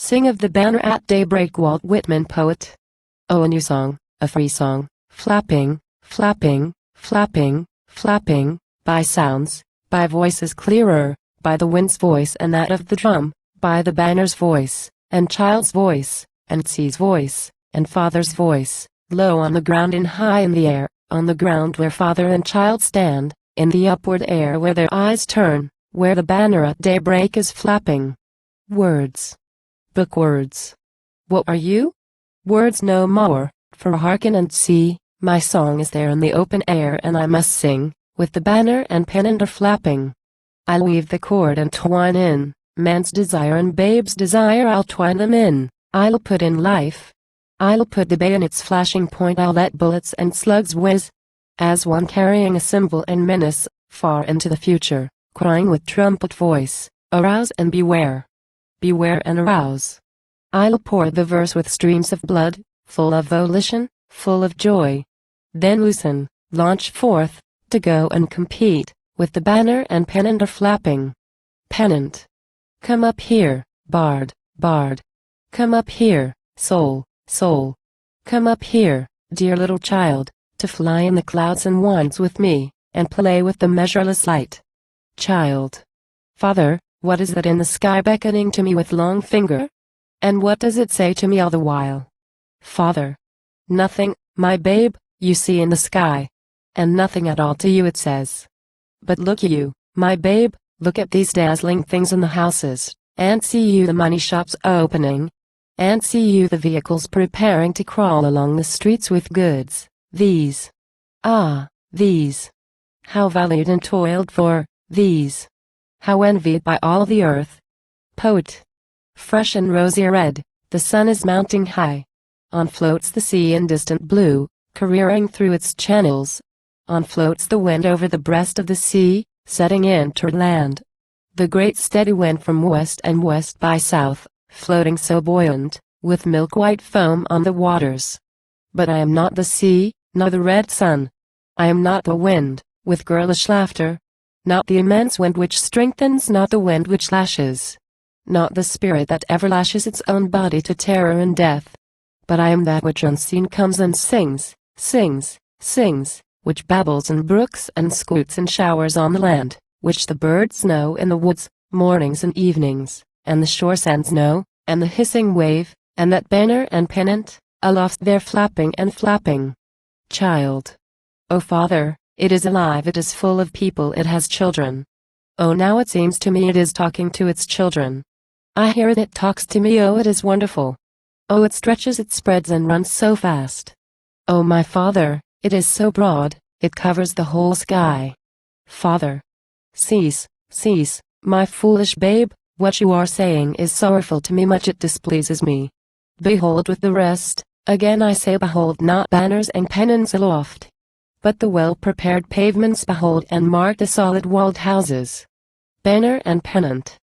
Sing of the banner at daybreak, Walt Whitman, poet. Oh, a new song, a free song, flapping, flapping, flapping, flapping, by sounds, by voices clearer, by the wind's voice and that of the drum, by the banner's voice, and child's voice, and sea's voice, and father's voice, low on the ground and high in the air, on the ground where father and child stand, in the upward air where their eyes turn, where the banner at daybreak is flapping. Words. Book words. What are you? Words no more, for hearken and see, my song is there in the open air and I must sing, with the banner and pennant flapping. I'll weave the cord and twine in, man's desire and babe's desire I'll twine them in, I'll put in life. I'll put the bayonet's flashing point, I'll let bullets and slugs whiz, as one carrying a symbol and menace, far into the future, crying with trumpet voice, arouse and beware. Beware and arouse. I'll pour the verse with streams of blood, full of volition, full of joy. Then loosen, launch forth, to go and compete, with the banner and pennant flapping. Pennant. Come up here, bard, bard. Come up here, soul, soul. Come up here, dear little child, to fly in the clouds and winds with me, and play with the measureless light. Child. Father, what is that in the sky beckoning to me with long finger? And what does it say to me all the while? Father. Nothing, my babe, you see in the sky. And nothing at all to you it says. But look you, my babe, look at these dazzling things in the houses, and see you the money shops opening, and see you the vehicles preparing to crawl along the streets with goods, these. Ah, these. How valued and toiled for, these. How envied by all the earth. Poet. Fresh and rosy red, the sun is mounting high. On floats the sea in distant blue, careering through its channels. On floats the wind over the breast of the sea, setting into land. The great steady wind from west and west by south, floating so buoyant, with milk-white foam on the waters. But I am not the sea, nor the red sun. I am not the wind, with girlish laughter. Not the immense wind which strengthens, not the wind which lashes. Not the spirit that ever lashes its own body to terror and death. But I am that which unseen comes and sings, sings, sings, which babbles in brooks and scoots in showers on the land, which the birds know in the woods, mornings and evenings, and the shore sands know, and the hissing wave, and that banner and pennant, aloft there flapping and flapping. Child. O Father, it is alive, it is full of people, it has children. Oh, now it seems to me it is talking to its children. I hear it talks to me, oh it is wonderful. Oh it stretches, it spreads and runs so fast. Oh my Father, it is so broad, it covers the whole sky. Father. Cease, cease, my foolish babe, what you are saying is sorrowful to me, much it displeases me. Behold with the rest, again I say behold not banners and pennants aloft, but the well-prepared pavements behold and mark the solid walled houses. Banner and pennant.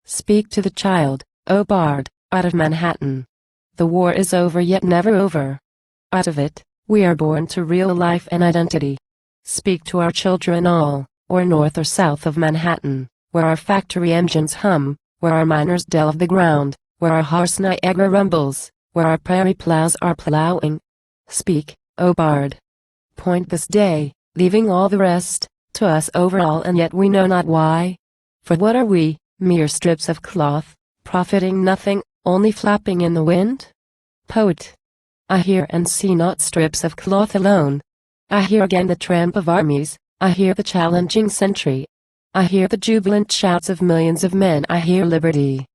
Speak to the child, O bard, out of Manhattan. The war is over yet never over. Out of it, we are born to real life and identity. Speak to our children all, or north or south of Manhattan, where our factory engines hum, where our miners delve the ground, where our horse Niagara rumbles, where our prairie plows are plowing. Speak, O bard. Point this day, leaving all the rest, to us over all, and yet we know not why. For what are we, mere strips of cloth, profiting nothing, only flapping in the wind? Poet. I hear and see not strips of cloth alone. I hear again the tramp of armies, I hear the challenging sentry. I hear the jubilant shouts of millions of men, I hear liberty.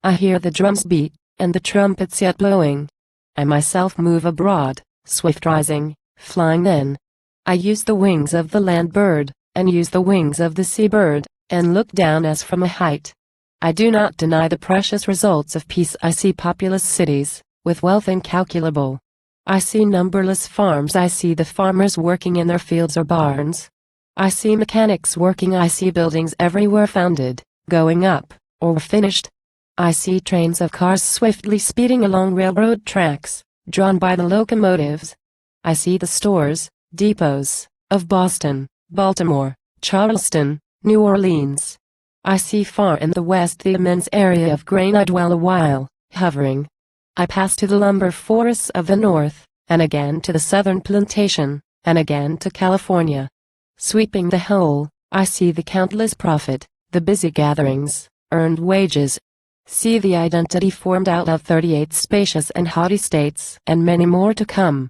I hear the drums beat, and the trumpets yet blowing. I myself move abroad, swift rising, flying then. I use the wings of the land bird, and use the wings of the sea bird, and look down as from a height. I do not deny the precious results of peace. I see populous cities, with wealth incalculable. I see numberless farms. I see the farmers working in their fields or barns. I see mechanics working. I see buildings everywhere founded, going up, or finished. I see trains of cars swiftly speeding along railroad tracks, drawn by the locomotives. I see the stores, depots, of Boston, Baltimore, Charleston, New Orleans. I see far in the west the immense area of grain. I dwell a while, hovering. I pass to the lumber forests of the north, and again to the southern plantation, and again to California. Sweeping the whole, I see the countless profit, the busy gatherings, earned wages. See the identity formed out of 38 spacious and haughty states, and many more to come.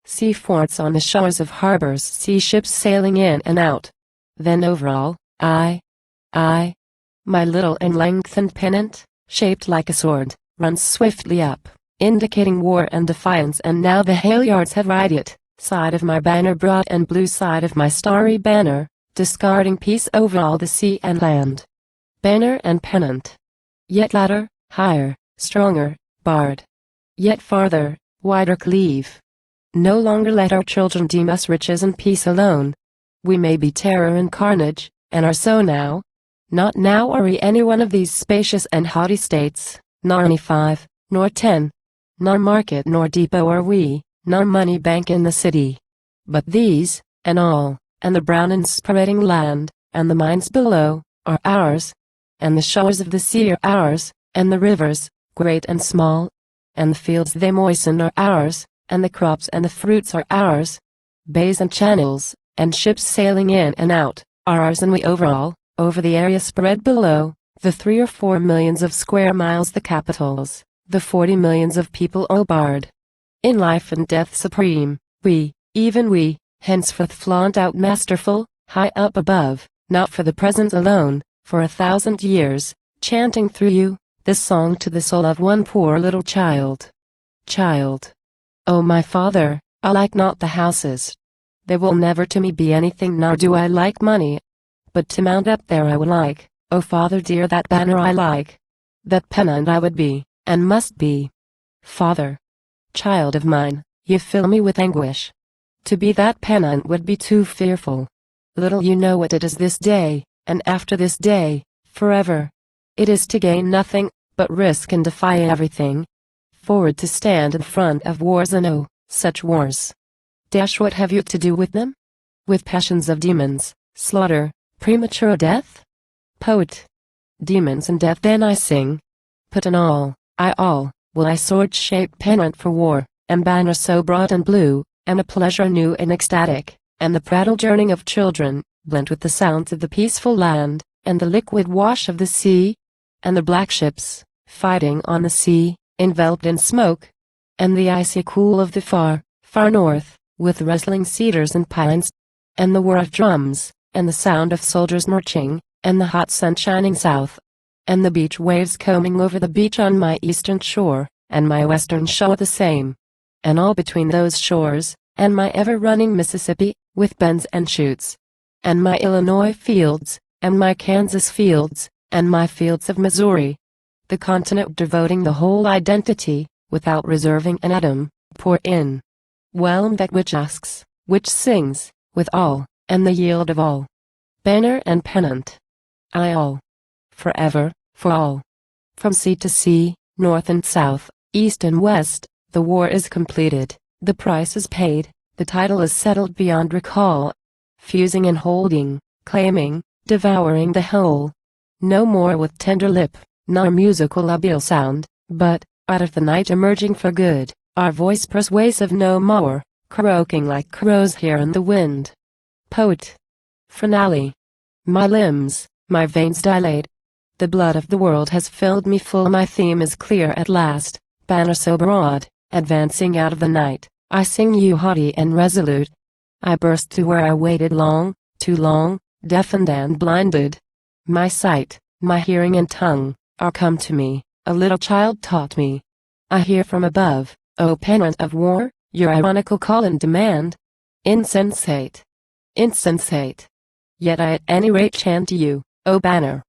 See forts on the shores of harbors, see ships sailing in and out. Then over all, my little and lengthened pennant, shaped like a sword, runs swiftly up, indicating war and defiance, and now the halyards have ride it, side of my banner broad and blue, side of my starry banner, discarding peace over all the sea and land. Banner and pennant. Yet louder, higher, stronger, barred. Yet farther, wider cleave. No longer let our children deem us riches and peace alone. We may be terror and carnage, and are so now. Not now are we any one of these spacious and haughty states, nor any 5, nor 10. Nor market nor depot are we, nor money bank in the city. But these, and all, and the brown and spreading land, and the mines below, are ours. And the shores of the sea are ours, and the rivers, great and small, and the fields they moisten are ours, and the crops and the fruits are ours. Bays and channels, and ships sailing in and out, are ours, and we over the area spread below, the 3 or 4 millions of square miles, the capitals, the 40 millions of people barred. In life and death supreme, we, even we, henceforth flaunt out masterful, high up above, not for the present alone, for 1,000 years, chanting through you, this song to the soul of one poor little child. Child. O my Father, I like not the houses. They will never to me be anything, nor do I like money. But to mount up there I would like, O Father dear, that banner I like. That pennant I would be, and must be. Father. Child of mine, you fill me with anguish. To be that pennant would be too fearful. Little you know what it is this day, and after this day, forever. It is to gain nothing, but risk and defy everything. Forward to stand in front of wars, and oh, such wars. What have you to do with them? With passions of demons, slaughter, premature death? Poet. Demons and death then I sing. Put an all will I sword-shaped pennant for war, and banner so broad and blue, and a pleasure new and ecstatic, and the prattle journeying of children, blent with the sounds of the peaceful land, and the liquid wash of the sea, and the black ships, fighting on the sea, enveloped in smoke, and the icy cool of the far, far north, with rustling cedars and pines, and the whir of drums, and the sound of soldiers marching, and the hot sun shining south, and the beach waves combing over the beach on my eastern shore, and my western shore the same, and all between those shores, and my ever-running Mississippi, with bends and chutes, and my Illinois fields, and my Kansas fields, and my fields of Missouri. The continent devoting the whole identity, without reserving an atom, pour in. Whelm that which asks, which sings, with all, and the yield of all. Banner and pennant. I all. Forever, for all. From sea to sea, north and south, east and west, the war is completed, the price is paid, the title is settled beyond recall. Fusing and holding, claiming, devouring the whole. No more with tender lip, nor musical labial sound, but, out of the night emerging for good, our voice persuasive no more, croaking like crows here in the wind. Poet. Finale. My limbs, my veins dilate. The blood of the world has filled me full, my theme is clear at last, banner so broad, advancing out of the night, I sing you haughty and resolute. I burst to where I waited long, too long, deafened and blinded. My sight, my hearing and tongue, are come to me, a little child taught me. I hear from above, O pennant of war, your ironical call and demand. Insensate. Insensate. Yet I at any rate chant to you, O banner.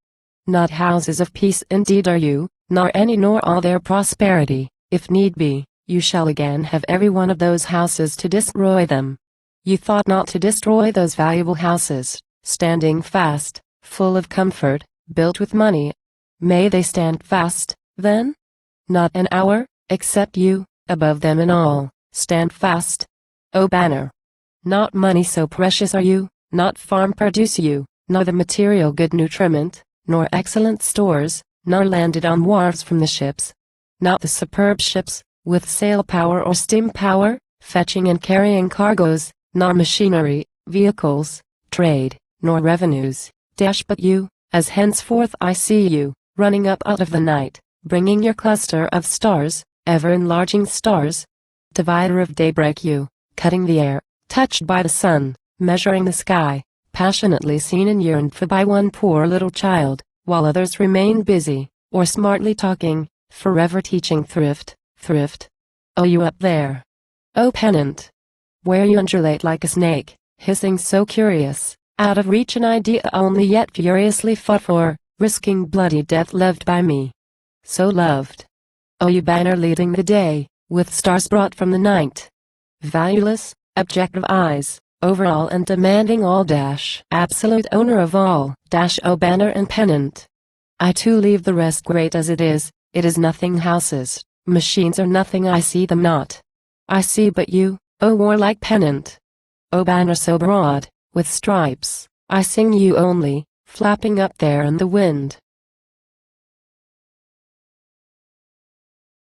Not houses of peace indeed are you, nor any nor all their prosperity, if need be, you shall again have every one of those houses to destroy them. You thought not to destroy those valuable houses, standing fast, full of comfort, built with money. May they stand fast, then? Not an hour, except you, above them in all, stand fast. O banner. Not money so precious are you, not farm produce you, nor the material good nutriment, nor excellent stores, nor landed on wharves from the ships. not the superb ships, with sail power or steam power, fetching and carrying cargoes, nor machinery, vehicles, trade, nor revenues, but you, as henceforth I see you, running up out of the night, bringing your cluster of stars, ever-enlarging stars. Divider of daybreak you, cutting the air, touched by the sun, measuring the sky, passionately seen and yearned for by one poor little child, while others remain busy, or smartly talking, forever teaching thrift. Oh, you up there! Oh, pennant! Where you undulate like a snake, hissing so curious, out of reach an idea only yet furiously fought for, risking bloody death loved by me. So loved. Oh, you banner leading the day, with stars brought from the night. Valueless, objective eyes, over all and demanding all absolute owner of all oh banner and pennant. I too leave the rest great as it is nothing houses, machines are nothing I see them not. I see but you, oh warlike pennant. Oh banner so broad, with stripes, I sing you only, flapping up there in the wind.